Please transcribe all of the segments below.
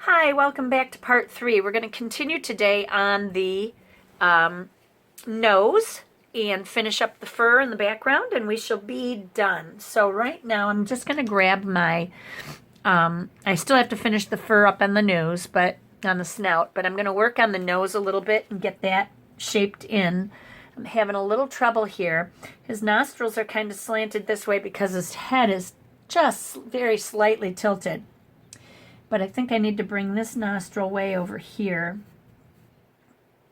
Hi, welcome back to part 3. We're going to continue today on the nose and finish up the fur in the background, and we shall be done. So right now I'm just going to grab my, I still have to finish the fur up on the nose, but on the snout, but I'm going to work on the nose a little bit and get that shaped in. I'm having a little trouble here. His nostrils are kind of slanted this way because his head is just very slightly tilted. But I think I need to bring this nostril way over here.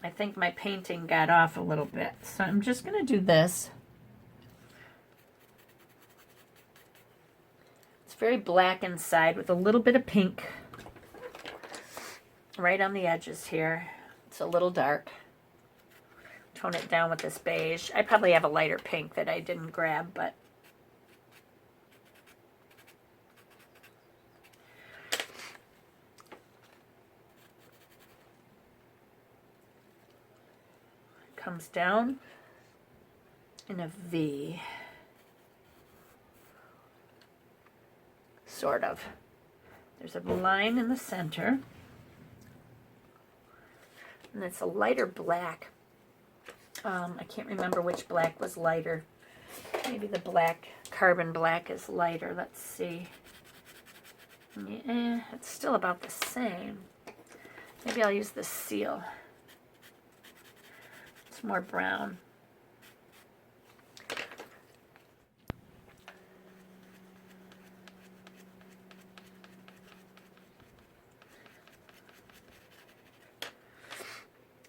I think my painting got off a little bit. So I'm just going to do this. It's very black inside with a little bit of pink right on the edges here. It's a little dark. Tone it down with this beige. I probably have a lighter pink that I didn't grab, but comes down in a V, sort of. There's a line in the center, and it's a lighter black. I can't remember which black was lighter. Maybe the black, carbon black is lighter. Let's see. Yeah, it's still about the same. Maybe I'll use the seal. It's more brown.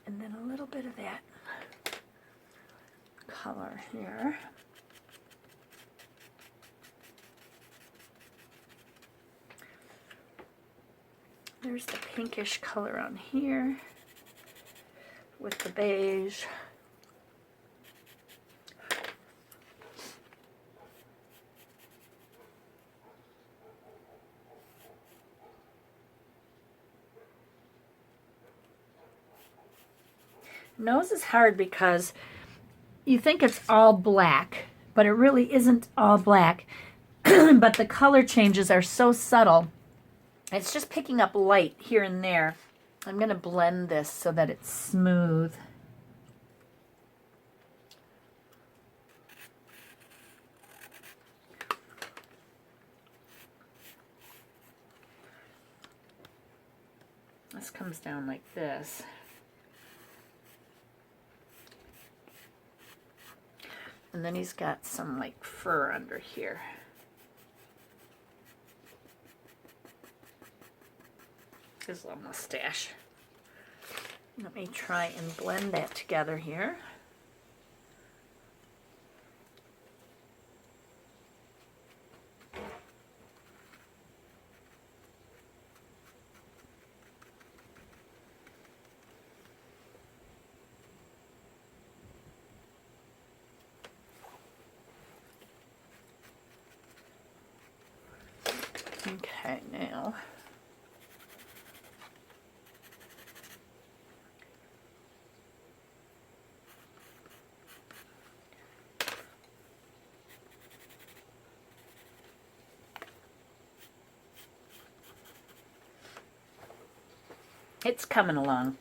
And then a little bit of that color here. There's the pinkish color on here with the beige. Nose is hard because you think it's all black, but it really isn't all black. But the color changes are so subtle. It's just picking up light here and there. I'm going to blend this so that it's smooth. This comes down like this. And then he's got some like fur under here. His little mustache. Let me try and blend that together here. Okay, now it's coming along.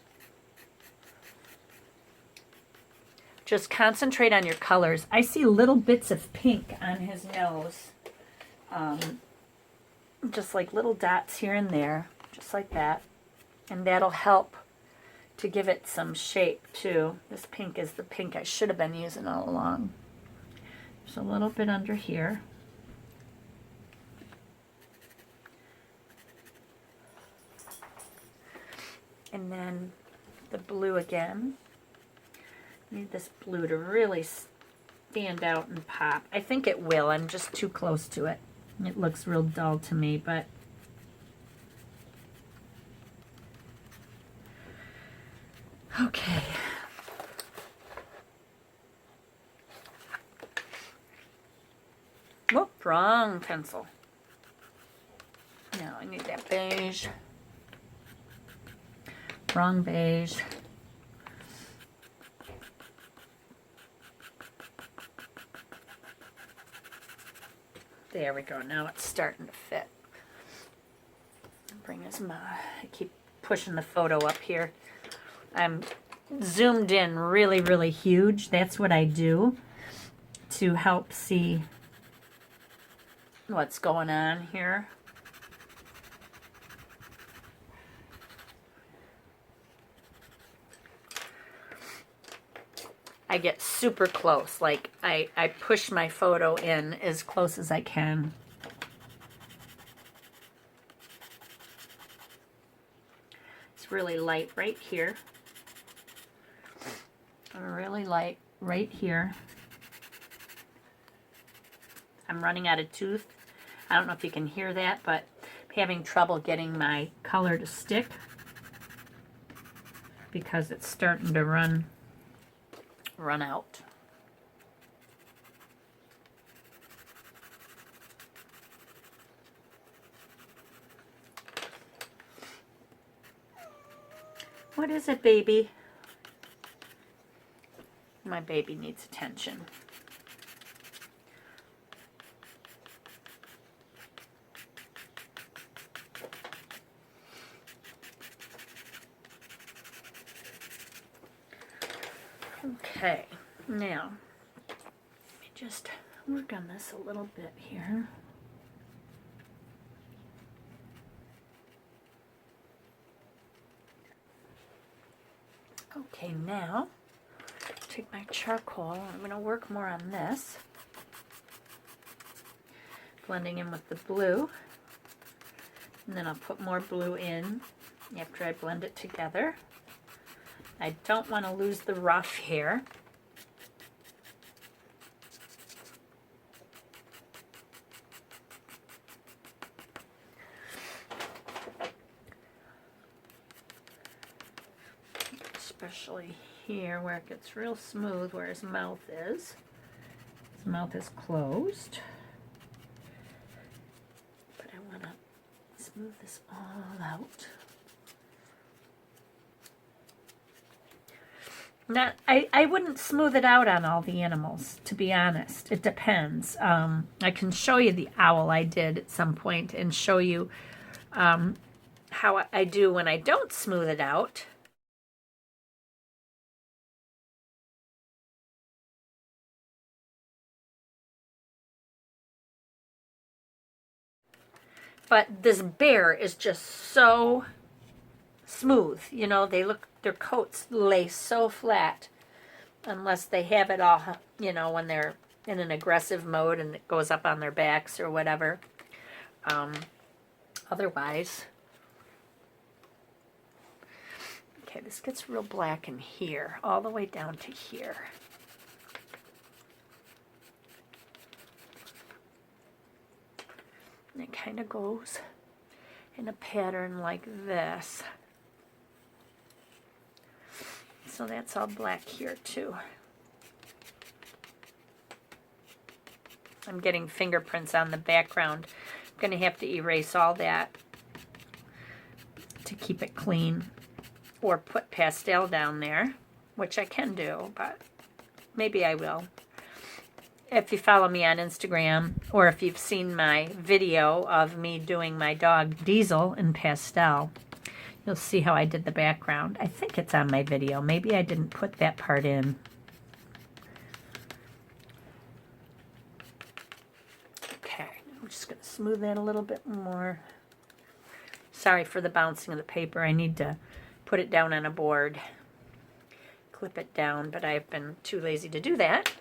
Just concentrate on your colors. I see little bits of pink on his nose. Just like little dots here and there, just like that. And that'll help to give it some shape too. This pink is the pink I should have been using all along. There's a little bit under here. And then the blue again. Need this blue to really stand out and pop. I think it will. I'm just too close to it. It looks real dull to me, but okay. Whoop, wrong pencil. Now I need that beige. Wrong beige. There we go. Now it's starting to fit. Bring I keep pushing the photo up here. I'm zoomed in really, really huge. That's what I do to help see what's going on here. I get super close, like I push my photo in as close as I can. It's really light right here. Really light right here. I'm running out of tooth. I don't know if you can hear that, but I'm having trouble getting my color to stick because it's starting to run out. What is it, baby? My baby needs attention. Okay, now, let me just work on this a little bit here. Okay, now, take my charcoal. I'm going to work more on this. Blending in with the blue. And then I'll put more blue in after I blend it together. I don't want to lose the rough here. Especially here where it gets real smooth, where his mouth is. His mouth is closed. But I want to smooth this all out. Now, I wouldn't smooth it out on all the animals, to be honest. It depends. I can show you the owl I did at some point and show you how I do when I don't smooth it out. But this bear is just so smooth. You know, their coats lay so flat unless they have it all, you know, when they're in an aggressive mode and it goes up on their backs or whatever. Otherwise, okay, this gets real black in here, all the way down to here. And it kind of goes in a pattern like this. So that's all black here too. I'm getting fingerprints on the background. I'm going to have to erase all that to keep it clean, or put pastel down there, which I can do, but maybe I will. If you follow me on Instagram, or if you've seen my video of me doing my dog Diesel in pastel, you'll see how I did the background. I think it's on my video. Maybe I didn't put that part in. Okay, I'm just going to smooth that a little bit more. Sorry for the bouncing of the paper. I need to put it down on a board, clip it down, but I've been too lazy to do that.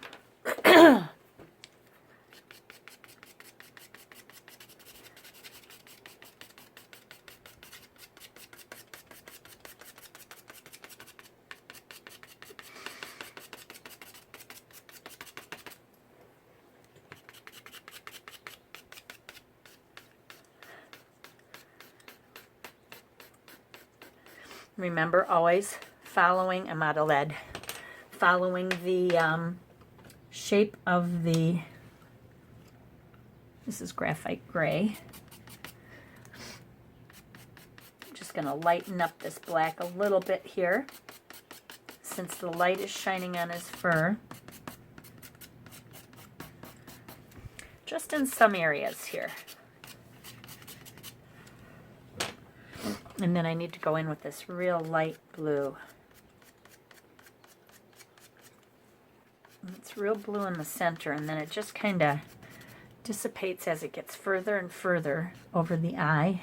Remember, always following, I'm out of lead, following the shape of the, this is graphite gray. I'm just going to lighten up this black a little bit here, since the light is shining on his fur. Just in some areas here. And then I need to go in with this real light blue. It's real blue in the center, and then it just kind of dissipates as it gets further and further over the eye.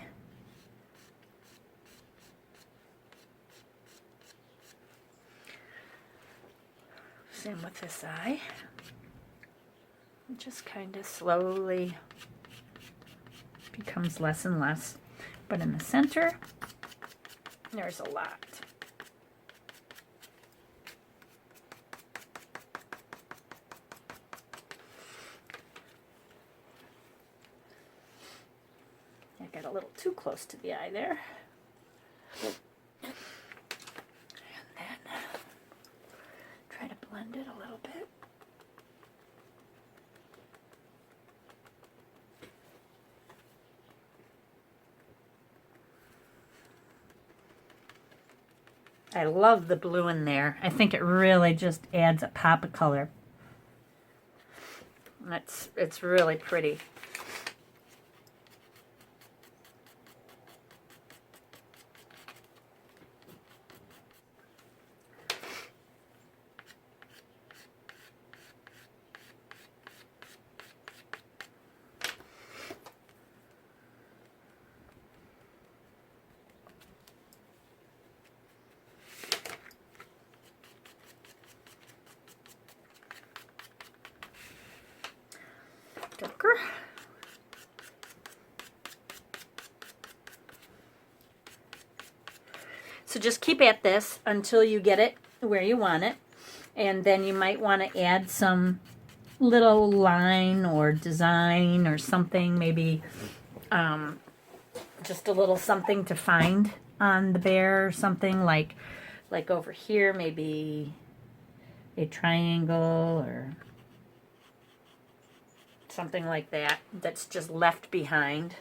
Same with this eye. It just kind of slowly becomes less and less. But in the center, there's a lot. I got a little too close to the eye there. And then try to blend it a little bit. I love the blue in there. I think it really just adds a pop of color. It's really pretty. Darker. So just keep at this until you get it where you want it, and then you might want to add some little line or design or something, maybe just a little something to find on the bear, or something like over here, maybe a triangle or something like that that's just left behind.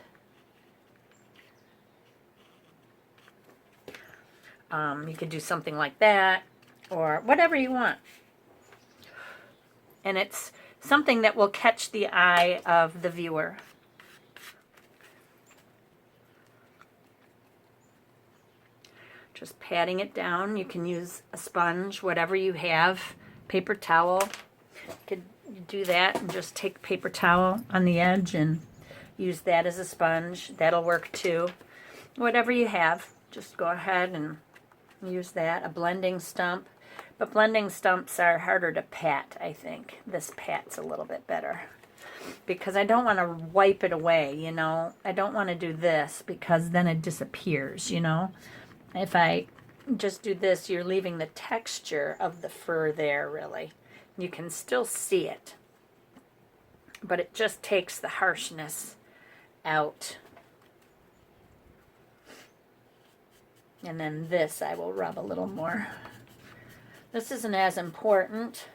You could do something like that or whatever you want. And it's something that will catch the eye of the viewer. Just patting it down. You can use a sponge, whatever you have, paper towel. You could do that and just take paper towel on the edge and use that as a sponge. That'll work too. Whatever you have, just go ahead and use that. A blending stump. But blending stumps are harder to pat, I think. This pat's a little bit better. Because I don't want to wipe it away, you know. I don't want to do this because then it disappears, you know. If I just do this, you're leaving the texture of the fur there, really. You can still see it, but it just takes the harshness out. And then this I will rub a little more. This isn't as important.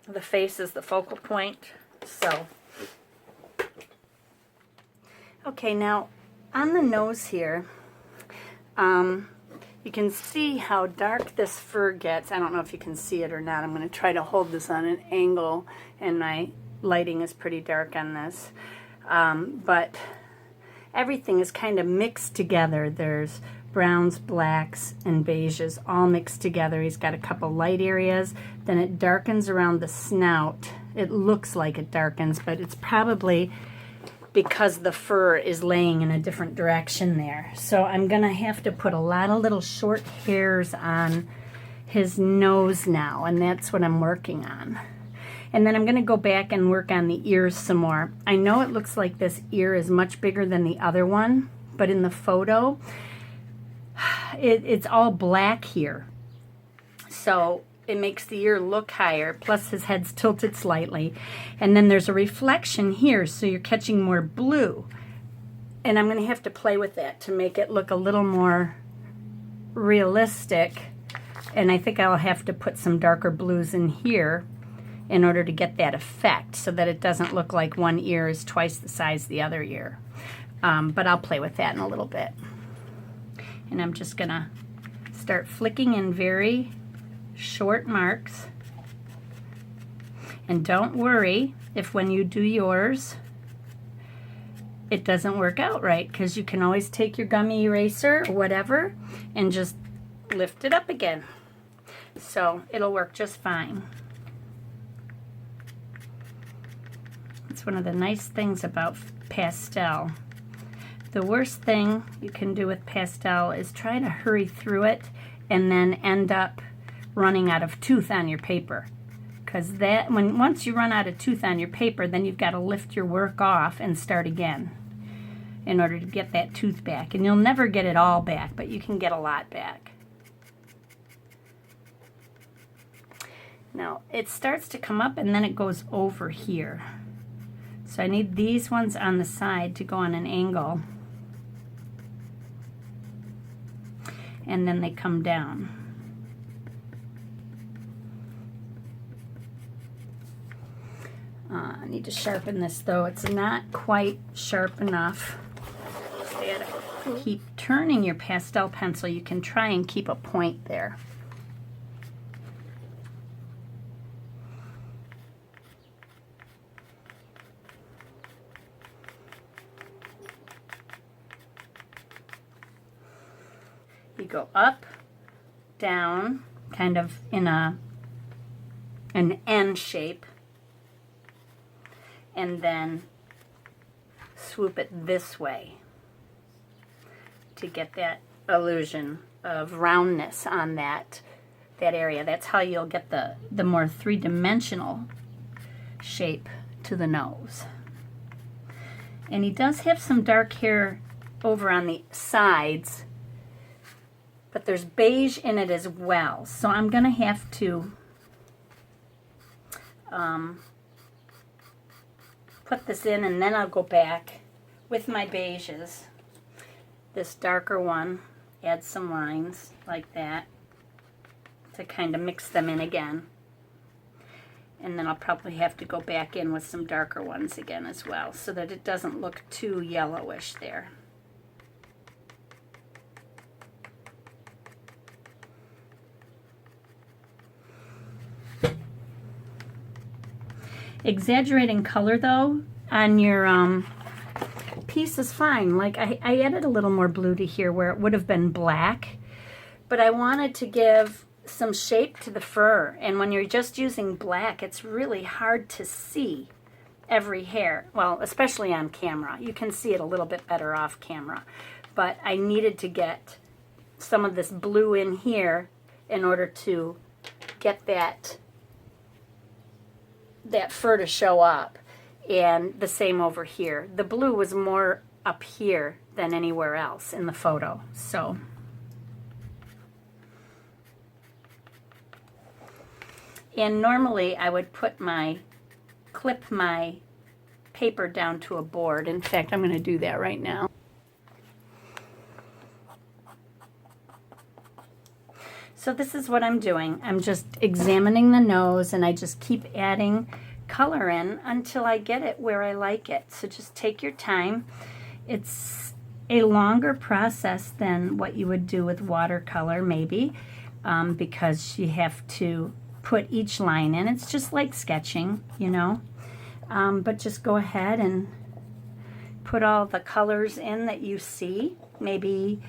The face is the focal point, so. Okay, now on the nose here, you can see how dark this fur gets. I don't know if you can see it or not. I'm going to try to hold this on an angle, and my lighting is pretty dark on this. But everything is kind of mixed together. There's browns, blacks, and beiges all mixed together. He's got a couple light areas. Then it darkens around the snout. It looks like it darkens, but it's probably because the fur is laying in a different direction there. So I'm going to have to put a lot of little short hairs on his nose now, and that's what I'm working on. And then I'm going to go back and work on the ears some more. I know it looks like this ear is much bigger than the other one, but in the photo, it's all black here. So it makes the ear look higher, plus his head's tilted slightly. And then there's a reflection here, so you're catching more blue. And I'm going to have to play with that to make it look a little more realistic. And I think I'll have to put some darker blues in here in order to get that effect, so that it doesn't look like one ear is twice the size of the other ear. But I'll play with that in a little bit. And I'm just going to start flicking in very short marks. And don't worry if when you do yours it doesn't work out right, because you can always take your gummy eraser or whatever and just lift it up again. So it'll work just fine. It's one of the nice things about pastel. The worst thing you can do with pastel is try to hurry through it and then end up running out of tooth on your paper. Because that, once you run out of tooth on your paper, then you've got to lift your work off and start again in order to get that tooth back. And you'll never get it all back, but you can get a lot back. Now, it starts to come up and then it goes over here. So I need these ones on the side to go on an angle. And then they come down. I need to sharpen this though. It's not quite sharp enough. So you gotta keep turning your pastel pencil. You can try and keep a point there. You go up, down, kind of in an N shape, and then swoop it this way to get that illusion of roundness on that area. That's how you'll get the more three-dimensional shape to the nose. And he does have some dark hair over on the sides, but there's beige in it as well. So I'm going to have to put this in, and then I'll go back with my beiges. This darker one, add some lines like that to kind of mix them in again. And then I'll probably have to go back in with some darker ones again as well, so that it doesn't look too yellowish there. Exaggerating color though on your piece is fine. Like I added a little more blue to here where it would have been black, but I wanted to give some shape to the fur, and when you're just using black, it's really hard to see every hair. Well, especially on camera. You can see it a little bit better off camera, but I needed to get some of this blue in here in order to get that fur to show up, and the same over here. The blue was more up here than anywhere else in the photo. So and normally I would clip my paper down to a board. In fact, I'm going to do that right now. So this is what I'm doing. I'm just examining the nose, and I just keep adding color in until I get it where I like it. So just take your time. It's a longer process than what you would do with watercolor maybe, because you have to put each line in. It's just like sketching, you know. But just go ahead and put all the colors in that you see. Maybe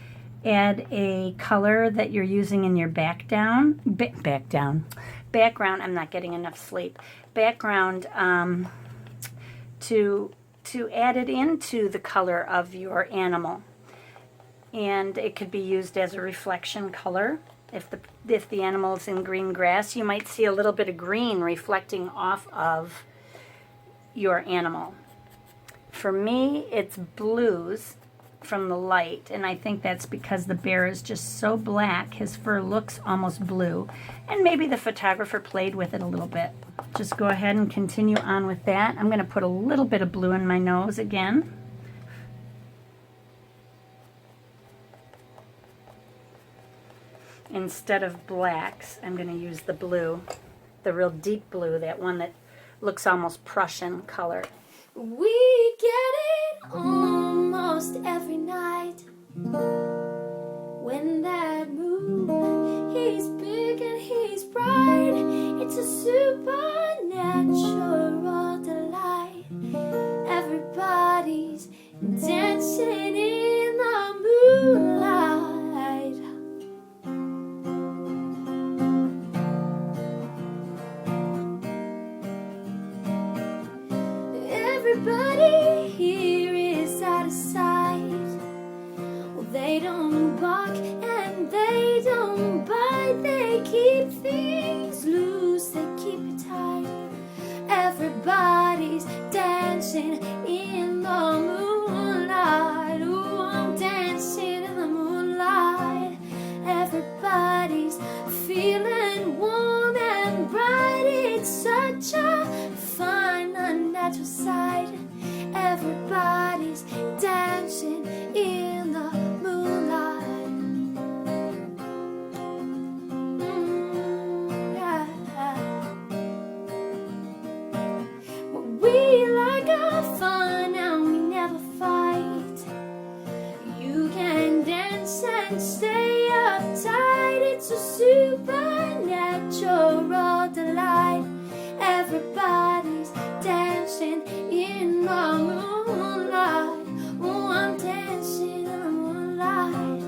add a color that you're using in your background. I'm not getting enough sleep. Background to add it into the color of your animal, and it could be used as a reflection color. If the animal is in green grass, you might see a little bit of green reflecting off of your animal. For me, it's blues from the light, and I think that's because the bear is just so black, his fur looks almost blue, and maybe the photographer played with it a little bit. Just go ahead and continue on with that. I'm going to put a little bit of blue in my nose again. Instead of blacks, I'm going to use the blue, the real deep blue, that one that looks almost Prussian color. We get it almost every night. When that moon, he's big and he's bright. It's a supernatural delight. Everybody's in things loose, they keep it tight. Everybody's dancing in the moonlight. Ooh, I'm dancing in the moonlight. Everybody's feeling warm and bright. It's such a fine, unnatural sight. Everybody's dancing in the moonlight. Yeah. Well, we like our fun and we never fight. You can dance and stay uptight. It's a supernatural delight. Everybody's dancing in the moonlight. Oh, I'm dancing in the moonlight.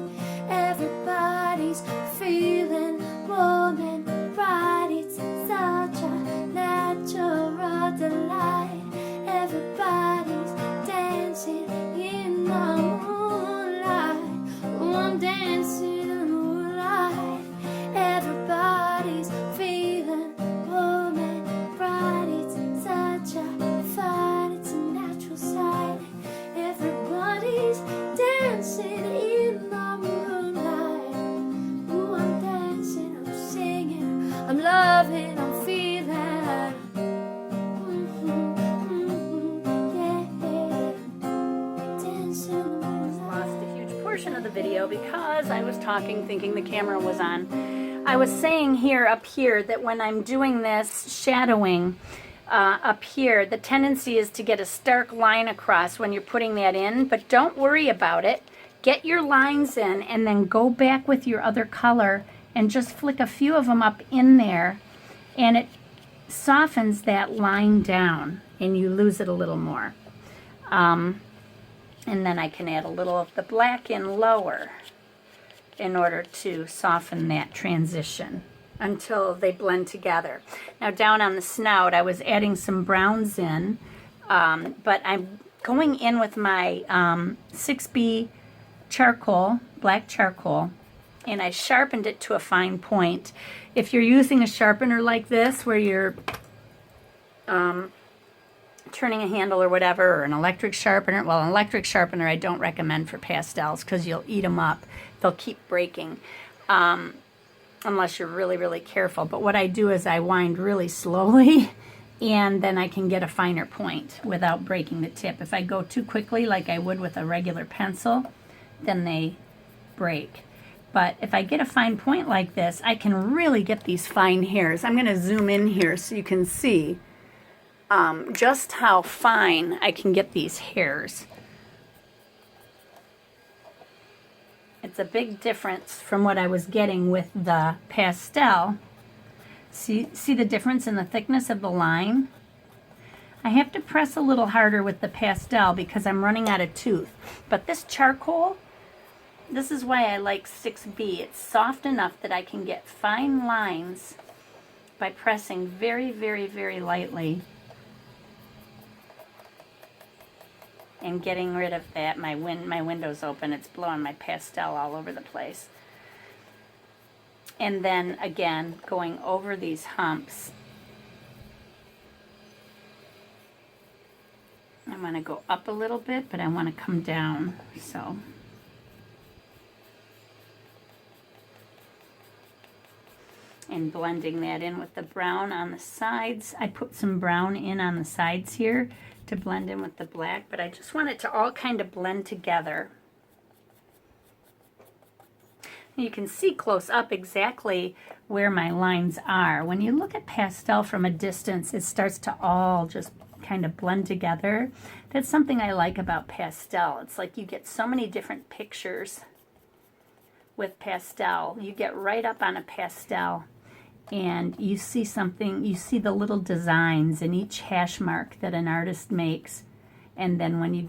Everybody's feeling warm and bright. It's such a natural delight. Everybody's dancing in the moonlight. Oh, I'm dancing in the moonlight. Everybody's feeling warm and bright. It's such a fun, it's a natural sight. Everybody's dancing in the moonlight. Ooh, I'm dancing, I'm singing, I'm loving, I'm feeling. Yeah. Dancing in the moonlight. Lost a huge portion of the video because I was talking thinking the camera was on. I was saying here up here that when I'm doing this shadowing up here, the tendency is to get a stark line across when you're putting that in, but don't worry about it. Get your lines in and then go back with your other color and just flick a few of them up in there, and it softens that line down and you lose it a little more. And then I can add a little of the black in lower in order to soften that transition until they blend together. Now down on the snout, I was adding some browns in, but I'm going in with my 6B charcoal, black charcoal, and I sharpened it to a fine point. If you're using a sharpener like this, where you're turning a handle or whatever, or an electric sharpener, well, an electric sharpener I don't recommend for pastels because you'll eat them up. They'll keep breaking unless you're really, really careful. But what I do is I wind really slowly and then I can get a finer point without breaking the tip. If I go too quickly like I would with a regular pencil, then they break. But if I get a fine point like this, I can really get these fine hairs. I'm going to zoom in here so you can see just how fine I can get these hairs. It's a big difference from what I was getting with the pastel. See the difference in the thickness of the line? I have to press a little harder with the pastel because I'm running out of tooth. But this charcoal, this is why I like 6B. It's soft enough that I can get fine lines by pressing very, very, very lightly and getting rid of that. My window's open. It's blowing my pastel all over the place. And then again, going over these humps. I want to go up a little bit, but I want to come down. So and blending that in with the brown on the sides. I put some brown in on the sides here to blend in with the black, but I just want it to all kind of blend together. You can see close up exactly where my lines are. When you look at pastel from a distance, it starts to all just kind of blend together. That's something I like about pastel. It's like you get so many different pictures with pastel. You get right up on a pastel and you see something, you see the little designs in each hash mark that an artist makes. And then when you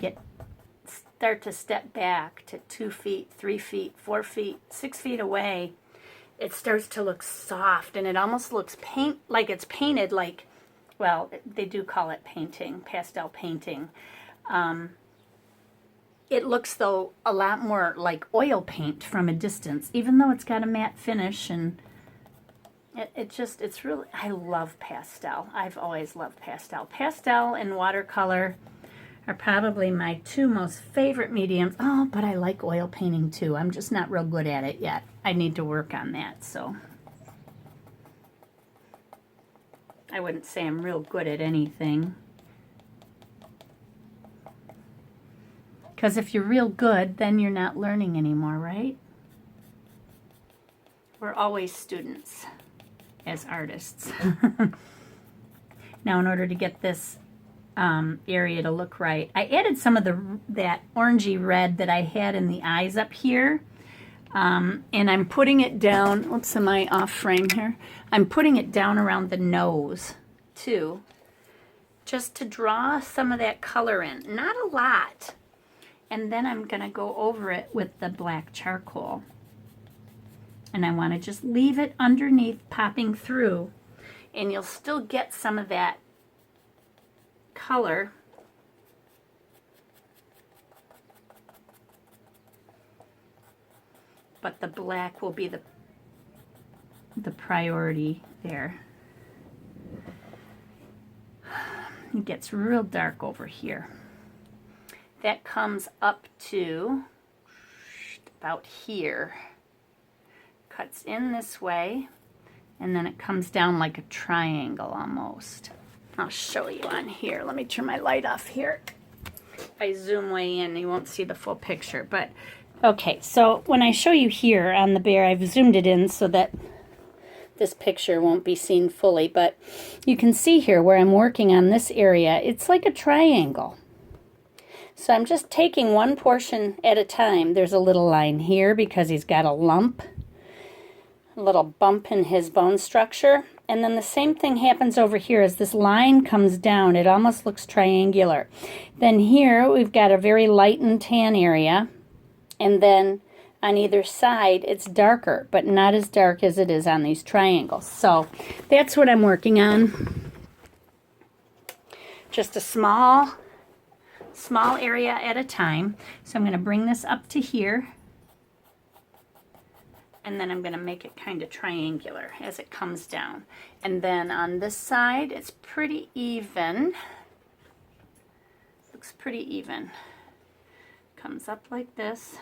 start to step back to 2 feet, 3 feet, 4 feet, 6 feet away, it starts to look soft and it almost looks like it's painted, like, well, they do call it painting, pastel painting. It looks, though, a lot more like oil paint from a distance, even though it's got a matte finish and It's really, I love pastel. I've always loved pastel. Pastel and watercolor are probably my two most favorite mediums. Oh, but I like oil painting too. I'm just not real good at it yet. I need to work on that, so. I wouldn't say I'm real good at anything. Because if you're real good, then you're not learning anymore, right? We're always students as artists. Now, in order to get this area to look right, I added some of that orangey red that I had in the eyes up here. And I'm putting it down. Oops, am I off frame here? I'm putting it down around the nose, too, just to draw some of that color in. Not a lot. And then I'm going to go over it with the black charcoal. And I want to just leave it underneath, popping through. And you'll still get some of that color. But the black will be the priority there. It gets real dark over here. That comes up to about here. Cuts in this way, and then it comes down like a triangle almost. I'll show you on here. Let me turn my light off here. If I zoom way in, you won't see the full picture. But okay, so when I show you here on the bear, I've zoomed it in so that this picture won't be seen fully. But you can see here where I'm working on this area, it's like a triangle. So I'm just taking one portion at a time. There's a little line here because he's got a lump, a little bump in his bone structure. And then the same thing happens over here as this line comes down. It almost looks triangular. Then here we've got a very light and tan area. And then on either side it's darker, but not as dark as it is on these triangles. So that's what I'm working on. Just a small area at a time. So I'm going to bring this up to here, and then I'm going to make it kind of triangular as it comes down. And then on this side, it's pretty even. Looks pretty even. Comes up like this.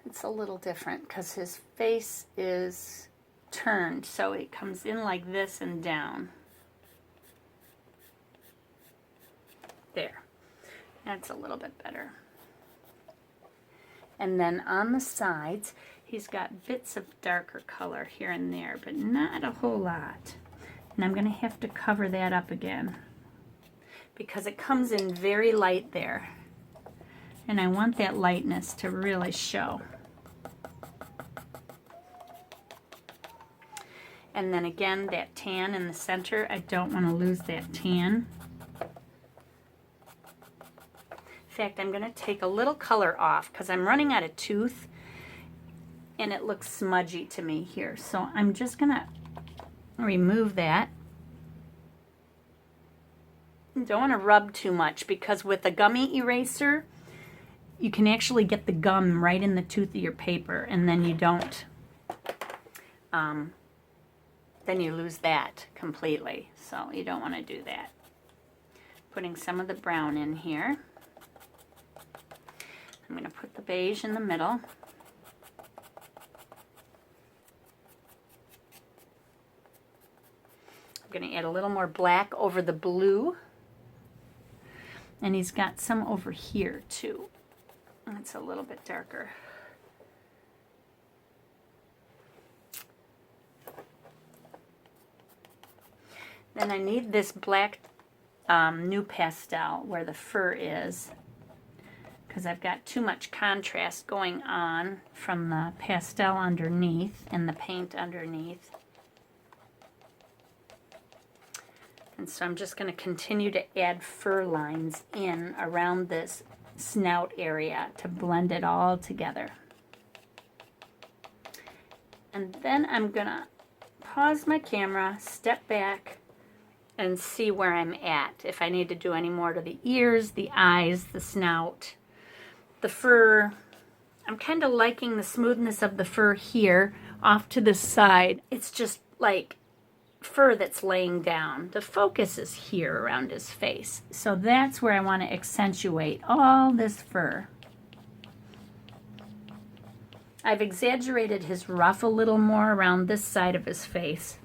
It's a little different because his face is turned, so it comes in like this and down. There. That's a little bit better. And then on the sides, he's got bits of darker color here and there, but not a whole lot. And I'm going to have to cover that up again because it comes in very light there. And I want that lightness to really show. And then again, that tan in the center, I don't want to lose that tan. In fact, I'm going to take a little color off because I'm running out of tooth and it looks smudgy to me here. So I'm just going to remove that. Don't want to rub too much because with a gummy eraser, you can actually get the gum right in the tooth of your paper, and then you don't, then you lose that completely. So you don't want to do that. Putting some of the brown in here. I'm going to put the beige in the middle. I'm going to add a little more black over the blue. And he's got some over here too. It's a little bit darker. Then I need this black new pastel where the fur is, because I've got too much contrast going on from the pastel underneath and the paint underneath. And so I'm just going to continue to add fur lines in around this snout area to blend it all together. And then I'm going to pause my camera, step back, and see where I'm at. If I need to do any more to the ears, the eyes, the snout, the fur. I'm kind of liking the smoothness of the fur here off to the side. It's just like fur that's laying down. The focus is here around his face. So that's where I want to accentuate all this fur. I've exaggerated his ruff a little more around this side of his face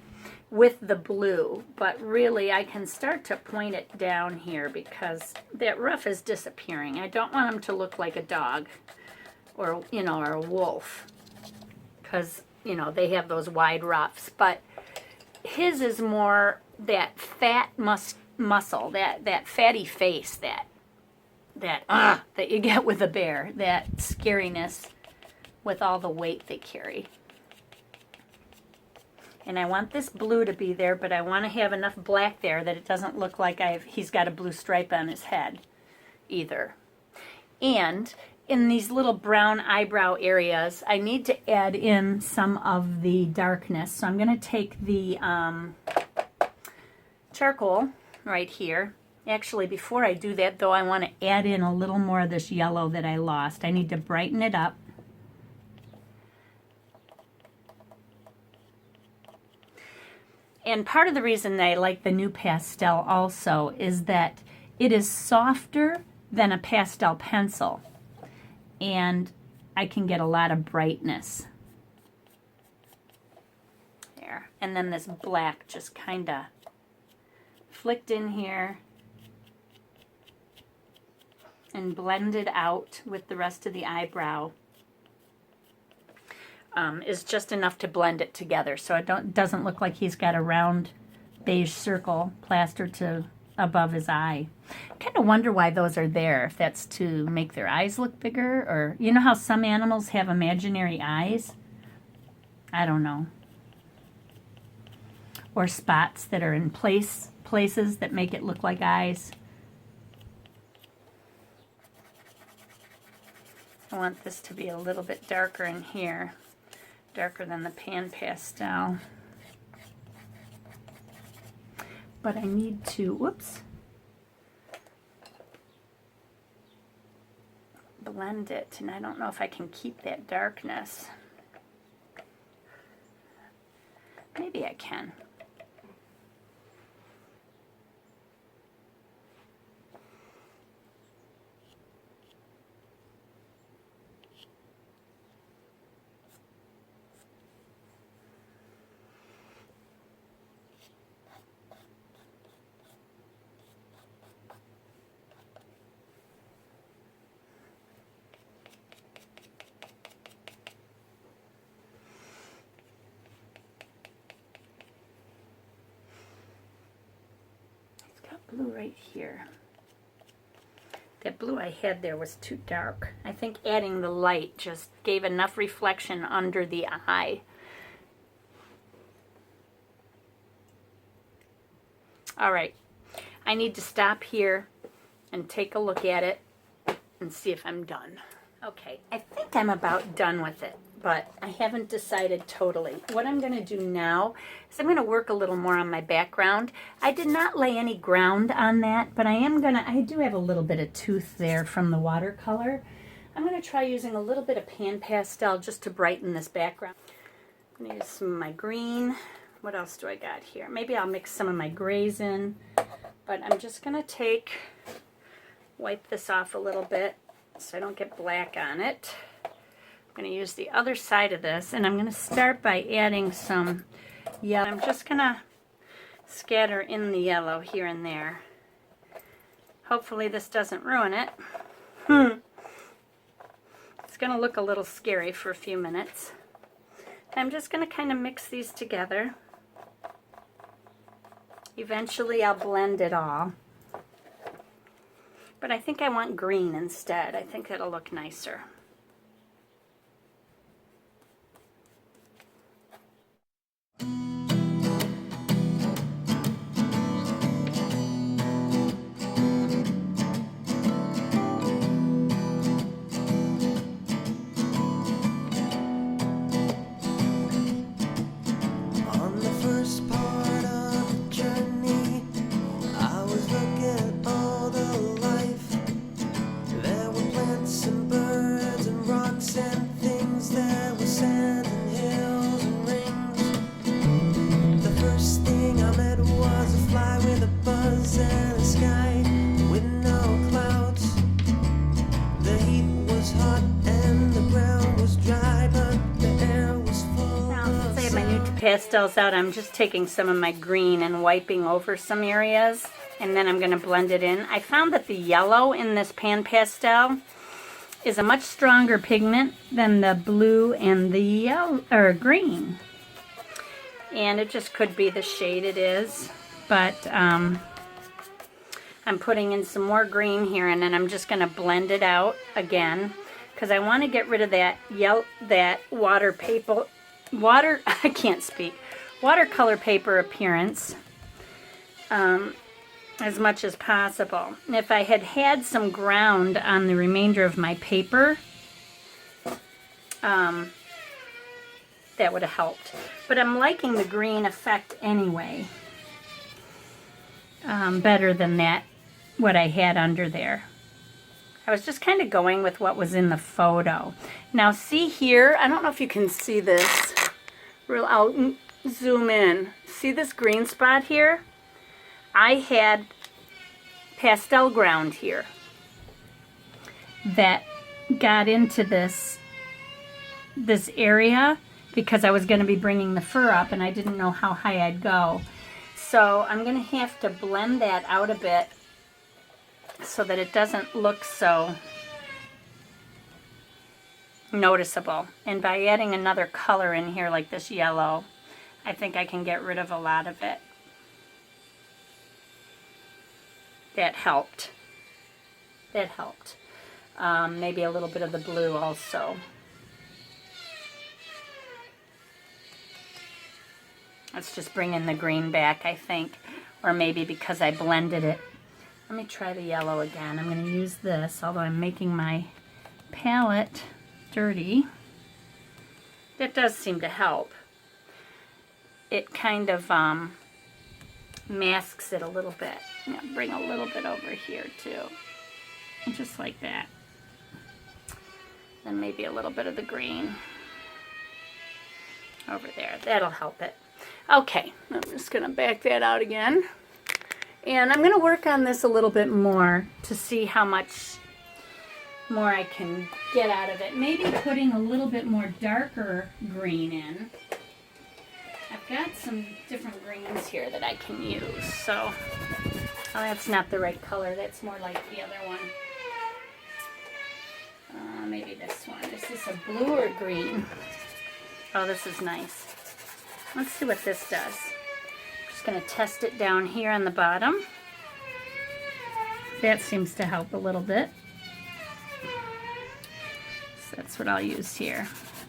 with the blue, but really I can start to point it down here because that ruff is disappearing. I don't want him to look like a dog or, you know, or a wolf, because, you know, they have those wide ruffs, but his is more that fat muscle, that fatty face, that you get with a bear, that scariness with all the weight they carry. And I want this blue to be there, but I want to have enough black there that it doesn't look like he's got a blue stripe on his head either. And in these little brown eyebrow areas, I need to add in some of the darkness. So I'm going to take the charcoal right here. Actually, before I do that, though, I want to add in a little more of this yellow that I lost. I need to brighten it up. And part of the reason I like the new pastel also is that it is softer than a pastel pencil. And I can get a lot of brightness there. And then this black just kind of flicked in here and blended out with the rest of the eyebrow is just enough to blend it together, so it doesn't look like he's got a round beige circle plastered to above his eye. I kind of wonder why those are there, if that's to make their eyes look bigger, or you know how some animals have imaginary eyes? I don't know. Or spots that are in places that make it look like eyes. I want this to be a little bit darker in here, darker than the pan pastel. But I need to, whoops, blend it, and I don't know if I can keep that darkness. Maybe I can. Blue right here. That blue I had there was too dark. I think adding the light just gave enough reflection under the eye. All right, I need to stop here and take a look at it and see if I'm done. Okay, I think I'm about done with it, but I haven't decided totally. What I'm going to do now is I'm going to work a little more on my background. I did not lay any ground on that, but I do have a little bit of tooth there from the watercolor. I'm going to try using a little bit of pan pastel just to brighten this background. I'm going to use some of my green. What else do I got here? Maybe I'll mix some of my grays in, but I'm just going to wipe this off a little bit so I don't get black on it. I'm going to use the other side of this, and I'm going to start by adding some yellow. I'm just going to scatter in the yellow here and there. Hopefully this doesn't ruin it. It's going to look a little scary for a few minutes. I'm just going to kind of mix these together. Eventually I'll blend it all. But I think I want green instead. I think it'll look nicer. On the first part of the journey, pastels out, I'm just taking some of my green and wiping over some areas, and then I'm going to blend it in. I found that the yellow in this pan pastel is a much stronger pigment than the blue and the yellow or green. And it just could be the shade it is, but I'm putting in some more green here, and then I'm just going to blend it out again because I want to get rid of that watercolor paper appearance as much as possible. And if I had had some ground on the remainder of my paper, that would have helped. But I'm liking the green effect anyway, better than what I had under there. I was just kind of going with what was in the photo. Now see here, I don't know if you can see this. I'll zoom in. See this green spot here? I had pastel ground here that got into this area because I was going to be bringing the fur up and I didn't know how high I'd go. So I'm going to have to blend that out a bit so that it doesn't look so noticeable. And by adding another color in here like this yellow, I think I can get rid of a lot of it. That helped. That helped. Maybe a little bit of the blue also. Let's just bring in the green back, I think. Or maybe because I blended it. Let me try the yellow again. I'm going to use this, although I'm making my palette dirty. That does seem to help. It kind of masks it a little bit. I'm going to bring a little bit over here too. Just like that. Then maybe a little bit of the green over there. That'll help it. Okay, I'm just going to back that out again. And I'm going to work on this a little bit more to see how much more I can get out of it. Maybe putting a little bit more darker green in. I've got some different greens here that I can use. So, oh, that's not the right color. That's more like the other one. Maybe this one. Is this a blue or green? Oh, this is nice. Let's see what this does. Going to test it down here on the bottom. That seems to help a little bit. So that's what I'll use here.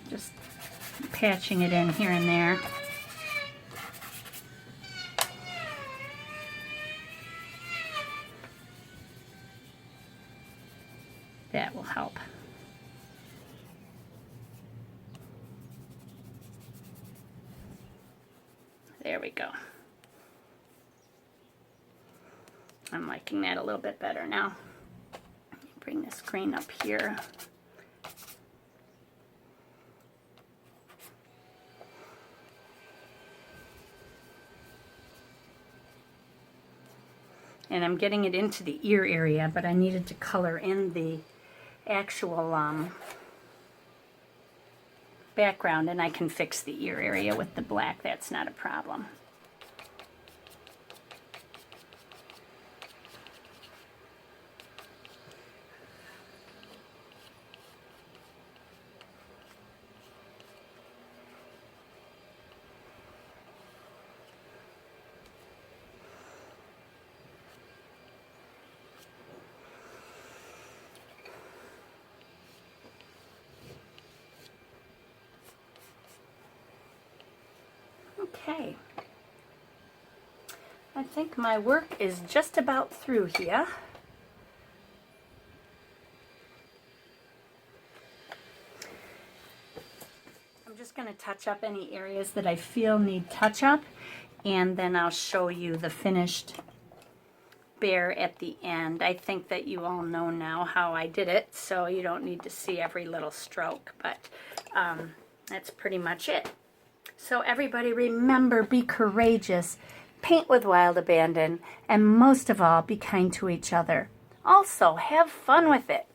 Just patching it in here and there. That will help. There we go. I'm liking that a little bit better now. Bring this green up here. And I'm getting it into the ear area, but I needed to color in the actual background, and I can fix the ear area with the black. That's not a problem. Okay, I think my work is just about through here. I'm just going to touch up any areas that I feel need touch up, and then I'll show you the finished bear at the end. I think that you all know now how I did it, so you don't need to see every little stroke, but that's pretty much it. So everybody remember, be courageous, paint with wild abandon, and most of all, be kind to each other. Also, have fun with it.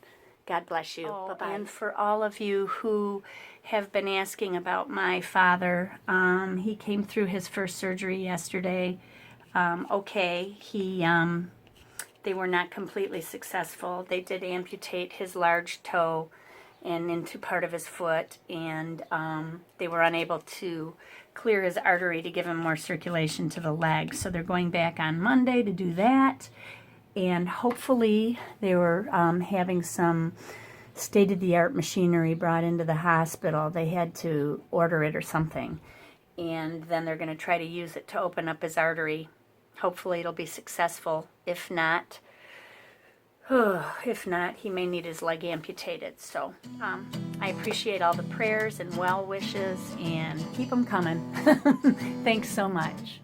God bless you. Bye-bye. And for all of you who have been asking about my father, he came through his first surgery yesterday. Okay, they were not completely successful. They did amputate his large toe and into part of his foot, and they were unable to clear his artery to give him more circulation to the leg. So they're going back on Monday to do that, and hopefully they were having some state-of-the-art machinery brought into the hospital. They had to order it or something, and then they're going to try to use it to open up his artery. Hopefully it'll be successful. If not, he may need his leg amputated. So I appreciate all the prayers and well wishes, and keep them coming. Thanks so much.